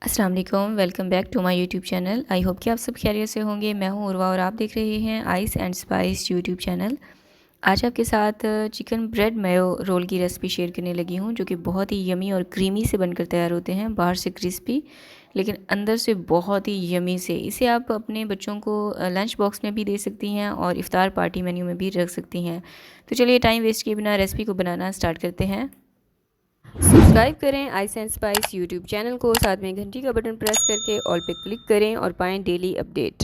अस्सलाम वालेकुम, welcome back to my YouTube channel. I hope कि आप सब खैरियत से होंगे। मैं हूं उर्वा और आप देख रहे हैं ice and spice YouTube channel. आज आपके साथ चिकन ब्रेड मेयो रोल की रेसिपी शेयर करने लगी हूं, जो कि बहुत ही यमी और क्रीमी से बनकर तैयार होते हैं। बाहर से क्रिस्पी लेकिन अंदर से बहुत ही यमी से। इसे आप अपने बच्चों को लंच बॉक्स में भी दे सकती हैं और इफ़्तार पार्टी मेन्यू में भी रख सकती हैं। तो चलिए टाइम वेस्ट किए बिना रेसिपी को बनाना स्टार्ट करते हैं। सब्सक्राइब करें ice and spice YouTube channel को, साथ में घंटी का बटन प्रेस करके ऑल पे क्लिक करें और पाएं डेली अपडेट।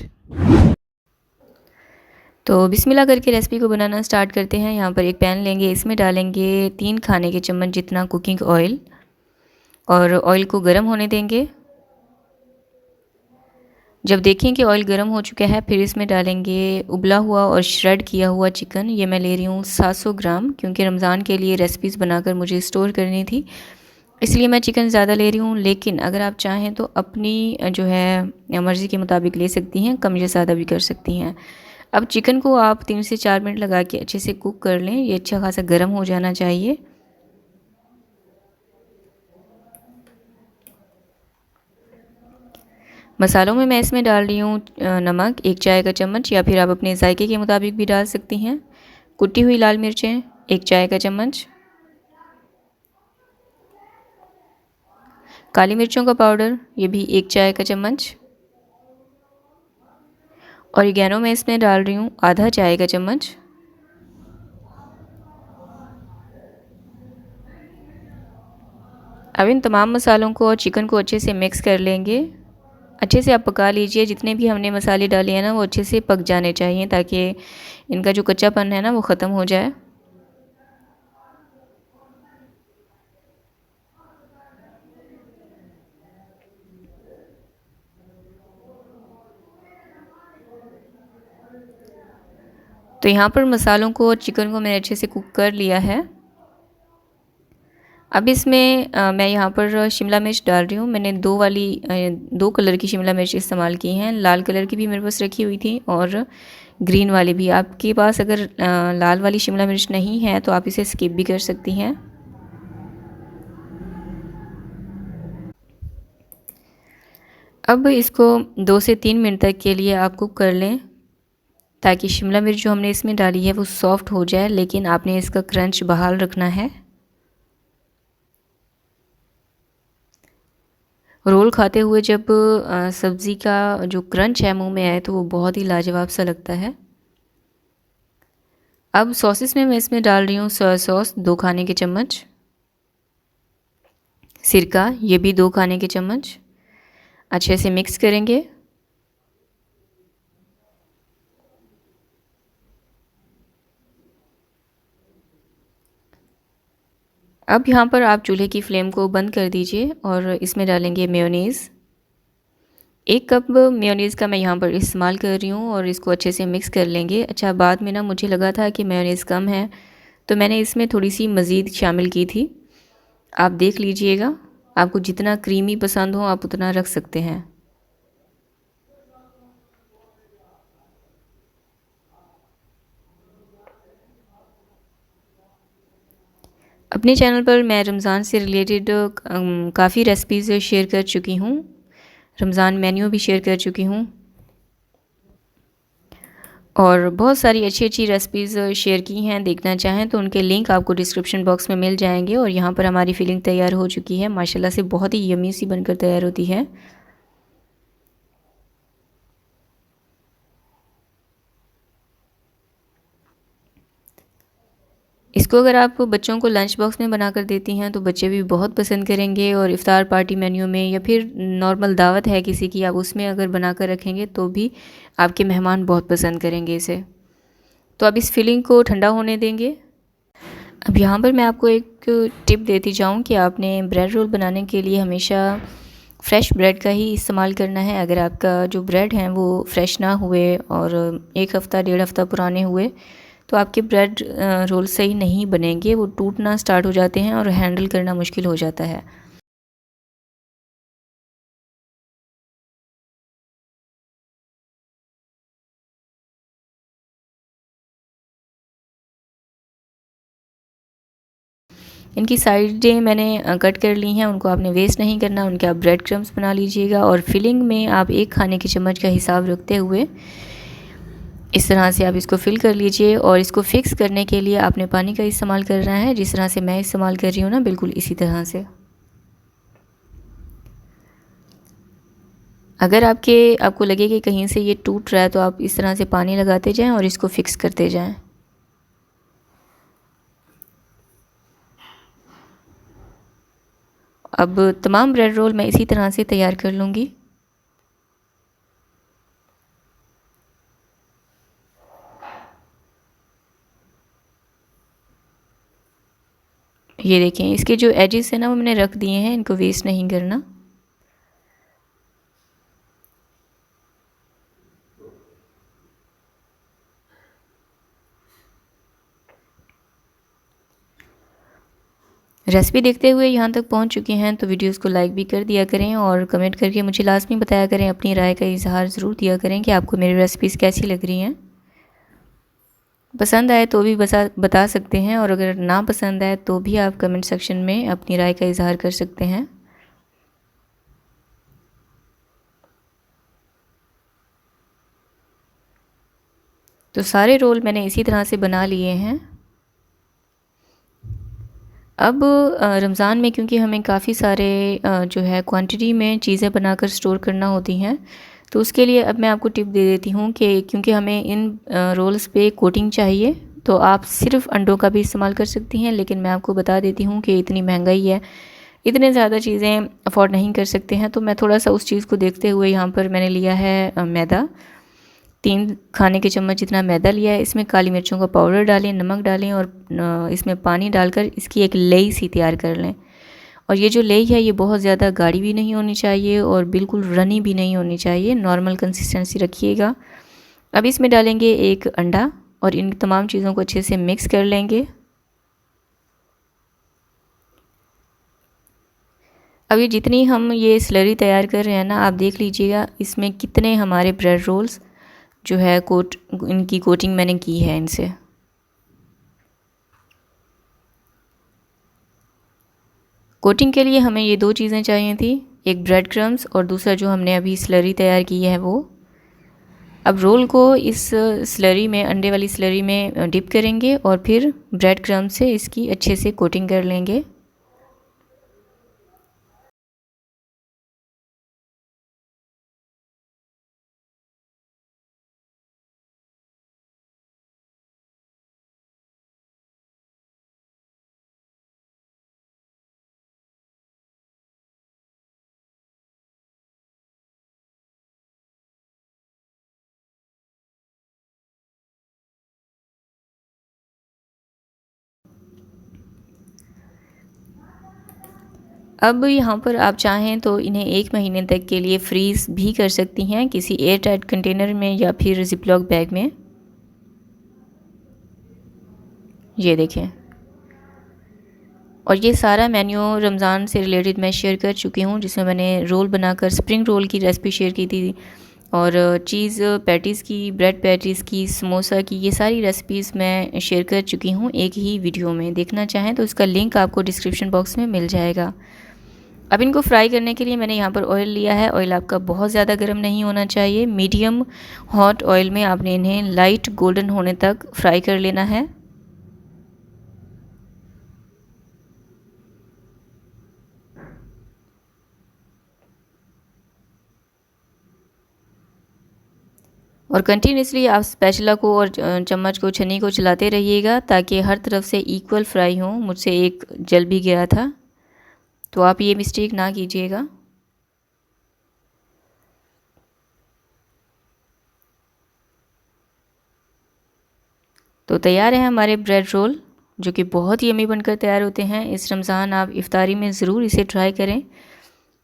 तो बिस्मिल्लाह करके रेसिपी को बनाना स्टार्ट करते हैं। यहाँ पर एक पैन लेंगे, इसमें डालेंगे 3 खाने के चम्मच जितना कुकिंग ऑयल और ऑयल को गर्म होने देंगे। जब देखें कि ऑयल गर्म हो चुका है, फिर इसमें डालेंगे उबला हुआ और श्रेड किया हुआ चिकन। ये मैं ले रही हूँ 700 ग्राम, क्योंकि रमज़ान के लिए रेसिपीज़ बनाकर मुझे स्टोर करनी थी, इसलिए मैं चिकन ज़्यादा ले रही हूँ। लेकिन अगर आप चाहें तो अपनी जो है मर्ज़ी के मुताबिक ले सकती हैं, कम या ज़्यादा भी कर सकती हैं। अब चिकन को आप 3 से 4 मिनट लगा के अच्छे से कुक कर लें। ये अच्छा खासा गर्म हो जाना चाहिए। मसालों में मैं इसमें डाल रही हूँ नमक 1 चाय का चम्मच, या फिर आप अपने जायके के मुताबिक भी डाल सकती हैं। कुटी हुई लाल मिर्चें 1 चाय का चम्मच, काली मिर्चों का पाउडर ये भी 1 चाय का चम्मच, ऑरिगेनो मैं इसमें डाल रही हूँ आधा चाय का चम्मच। अब इन तमाम मसालों को और चिकन को अच्छे से मिक्स कर लेंगे। अच्छे से आप पका लीजिए। जितने भी हमने मसाले डाले हैं ना, वो अच्छे से पक जाने चाहिए, ताकि इनका जो कच्चापन है ना वो ख़त्म हो जाए। तो यहाँ पर मसालों को और चिकन को मैंने अच्छे से कुक कर लिया है। अब इसमें मैं यहाँ पर शिमला मिर्च डाल रही हूँ। मैंने 2 कलर की शिमला मिर्च इस्तेमाल की हैं। लाल कलर की भी मेरे पास रखी हुई थी और ग्रीन वाली भी। आपके पास अगर लाल वाली शिमला मिर्च नहीं है तो आप इसे स्किप भी कर सकती हैं। अब इसको 2 से 3 मिनट तक के लिए आप कुक कर लें, ताकि शिमला मिर्च जो हमने इसमें डाली है वो सॉफ़्ट हो जाए, लेकिन आपने इसका क्रंच बहाल रखना है। रोल खाते हुए जब सब्ज़ी का जो क्रंच है मुंह में आए तो वो बहुत ही लाजवाब सा लगता है। अब सॉसेस में मैं इसमें डाल रही हूँ सोया सॉस 2 खाने के चम्मच, सिरका ये भी 2 खाने के चम्मच। अच्छे से मिक्स करेंगे। अब यहाँ पर आप चूल्हे की फ्लेम को बंद कर दीजिए और इसमें डालेंगे मेयोनीज़। 1 कप मेयोनीज़ का मैं यहाँ पर इस्तेमाल कर रही हूँ और इसको अच्छे से मिक्स कर लेंगे। अच्छा, बाद में ना मुझे लगा था कि मेयोनीज़ कम है, तो मैंने इसमें थोड़ी सी मज़ीद शामिल की थी। आप देख लीजिएगा, आपको जितना क्रीमी पसंद हो आप उतना रख सकते हैं। अपने चैनल पर मैं रमज़ान से रिलेटेड काफ़ी रेसिपीज़ शेयर कर चुकी हूँ। रमज़ान मेन्यू भी शेयर कर चुकी हूँ और बहुत सारी अच्छी अच्छी रेसिपीज़ शेयर की हैं। देखना चाहें तो उनके लिंक आपको डिस्क्रिप्शन बॉक्स में मिल जाएंगे। और यहाँ पर हमारी फिलिंग तैयार हो चुकी है, माशाल्लाह से बहुत ही यमी सी बनकर तैयार होती है। इसको अगर आप बच्चों को लंच बॉक्स में बनाकर देती हैं तो बच्चे भी बहुत पसंद करेंगे। और इफ़्तार पार्टी मेन्यू में या फिर नॉर्मल दावत है किसी की, आप उसमें अगर बनाकर रखेंगे तो भी आपके मेहमान बहुत पसंद करेंगे इसे। तो अब इस फिलिंग को ठंडा होने देंगे। अब यहाँ पर मैं आपको एक टिप देती जाऊँ कि आपने ब्रेड रोल बनाने के लिए हमेशा फ्रेश ब्रेड का ही इस्तेमाल करना है। अगर आपका जो ब्रेड हैं वो फ्रेश ना हुए और 1 हफ़्ता 1.5 हफ़्ता पुराने हुए तो आपके ब्रेड रोल सही नहीं बनेंगे, वो टूटना स्टार्ट हो जाते हैं और हैंडल करना मुश्किल हो जाता है। इनकी साइडें मैंने कट कर ली हैं, उनको आपने वेस्ट नहीं करना, उनके आप ब्रेड क्रम्स बना लीजिएगा। और फिलिंग में आप 1 खाने के चम्मच का हिसाब रखते हुए इस तरह से आप इसको फिल कर लीजिए। और इसको फिक्स करने के लिए आपने पानी का इस्तेमाल करना है, जिस तरह से मैं इस्तेमाल कर रही हूँ ना, बिल्कुल इसी तरह से। अगर आपको लगे कि कहीं से ये टूट रहा है तो आप इस तरह से पानी लगाते जाएं और इसको फिक्स करते जाएं। अब तमाम ब्रेड रोल मैं इसी तरह से तैयार कर लूँगी। ये देखें, इसके जो एजेस हैं ना वो मैंने रख दिए हैं, इनको वेस्ट नहीं करना। रेसिपी देखते हुए यहाँ तक पहुँच चुके हैं तो वीडियोस को लाइक भी कर दिया करें और कमेंट करके मुझे लाजमी बताया करें, अपनी राय का इजहार ज़रूर दिया करें कि आपको मेरी रेसिपीज़ कैसी लग रही हैं। पसंद आए तो भी बता सकते हैं, और अगर ना पसंद आए तो भी आप कमेंट सेक्शन में अपनी राय का इजहार कर सकते हैं। तो सारे रोल मैंने इसी तरह से बना लिए हैं। अब रमज़ान में क्योंकि हमें काफ़ी सारे जो है क्वांटिटी में चीज़ें बनाकर स्टोर करना होती हैं, तो उसके लिए अब मैं आपको टिप दे देती हूँ कि क्योंकि हमें इन रोल्स पे कोटिंग चाहिए, तो आप सिर्फ अंडों का भी इस्तेमाल कर सकती हैं। लेकिन मैं आपको बता देती हूँ कि इतनी महंगाई है, इतने ज़्यादा चीज़ें अफोर्ड नहीं कर सकते हैं, तो मैं थोड़ा सा उस चीज़ को देखते हुए यहाँ पर मैंने लिया है मैदा। 3 खाने के चम्मच जितना मैदा लिया है। इसमें काली मिर्चों का पाउडर डालें, नमक डालें और इसमें पानी डालकर इसकी एक लेई सी तैयार कर लें। और ये जो लेई है ये बहुत ज़्यादा गाढ़ी भी नहीं होनी चाहिए और बिल्कुल रनी भी नहीं होनी चाहिए, नॉर्मल कंसिस्टेंसी रखिएगा। अब इसमें डालेंगे 1 अंडा और इन तमाम चीज़ों को अच्छे से मिक्स कर लेंगे। अभी जितनी हम ये स्लरी तैयार कर रहे हैं ना, आप देख लीजिएगा इसमें कितने हमारे ब्रेड रोल्स जो है इनकी कोटिंग मैंने की है इनसे। कोटिंग के लिए हमें ये 2 चीज़ें चाहिए थी, एक ब्रेड क्रम्स और दूसरा जो हमने अभी स्लरी तैयार की है वो। अब रोल को इस स्लरी में, अंडे वाली स्लरी में डिप करेंगे और फिर ब्रेड क्रम्स से इसकी अच्छे से कोटिंग कर लेंगे। अब यहाँ पर आप चाहें तो इन्हें 1 महीने तक के लिए फ्रीज़ भी कर सकती हैं किसी एयर टाइट कंटेनर में या फिर ज़िपलॉक बैग में। ये देखें, और ये सारा मेन्यू रमज़ान से रिलेटेड मैं शेयर कर चुकी हूँ, जिसमें मैंने रोल बनाकर स्प्रिंग रोल की रेसिपी शेयर की थी और चीज़ पैटीज़ की, ब्रेड पैटीज़ की, समोसा की, ये सारी रेसिपीज़ मैं शेयर कर चुकी हूँ एक ही वीडियो में। देखना चाहें तो इसका लिंक आपको डिस्क्रिप्शन बॉक्स में मिल जाएगा। अब इनको फ्राई करने के लिए मैंने यहाँ पर ऑयल लिया है। ऑयल आपका बहुत ज़्यादा गर्म नहीं होना चाहिए, मीडियम हॉट ऑयल में आपने इन्हें लाइट गोल्डन होने तक फ्राई कर लेना है। और कंटिन्यूसली आप स्पैचुला को और चम्मच को, छन्नी को चलाते रहिएगा ताकि हर तरफ से इक्वल फ्राई हो। मुझसे एक जल भी गया था, तो आप ये मिस्टेक ना कीजिएगा। तो तैयार है हमारे ब्रेड रोल, जो कि बहुत ही यम्मी बनकर तैयार होते हैं। इस रमज़ान आप इफ़्तारी में ज़रूर इसे ट्राई करें।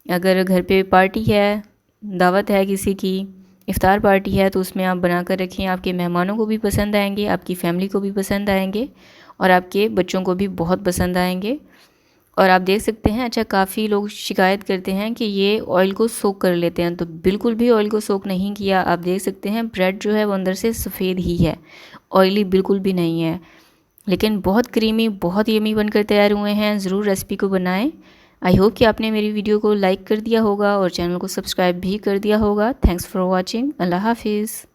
अगर घर पे पार्टी है, दावत है किसी की, इफ़्तार पार्टी है, तो उसमें आप बना कर रखें। आपके मेहमानों को भी पसंद आएंगे, आपकी फ़ैमिली को भी पसंद आएंगे और आपके बच्चों को भी बहुत पसंद आएंगे। और आप देख सकते हैं, अच्छा, काफ़ी लोग शिकायत करते हैं कि ये ऑयल को सोक कर लेते हैं, तो बिल्कुल भी ऑयल को सोक नहीं किया। आप देख सकते हैं ब्रेड जो है वो अंदर से सफ़ेद ही है, ऑयली बिल्कुल भी नहीं है। लेकिन बहुत क्रीमी, बहुत यमी बनकर तैयार हुए हैं। ज़रूर रेसिपी को बनाएं। आई होप कि आपने मेरी वीडियो को लाइक कर दिया होगा और चैनल को सब्सक्राइब भी कर दिया होगा। Thanks for watching. अल्लाह हाफिज़।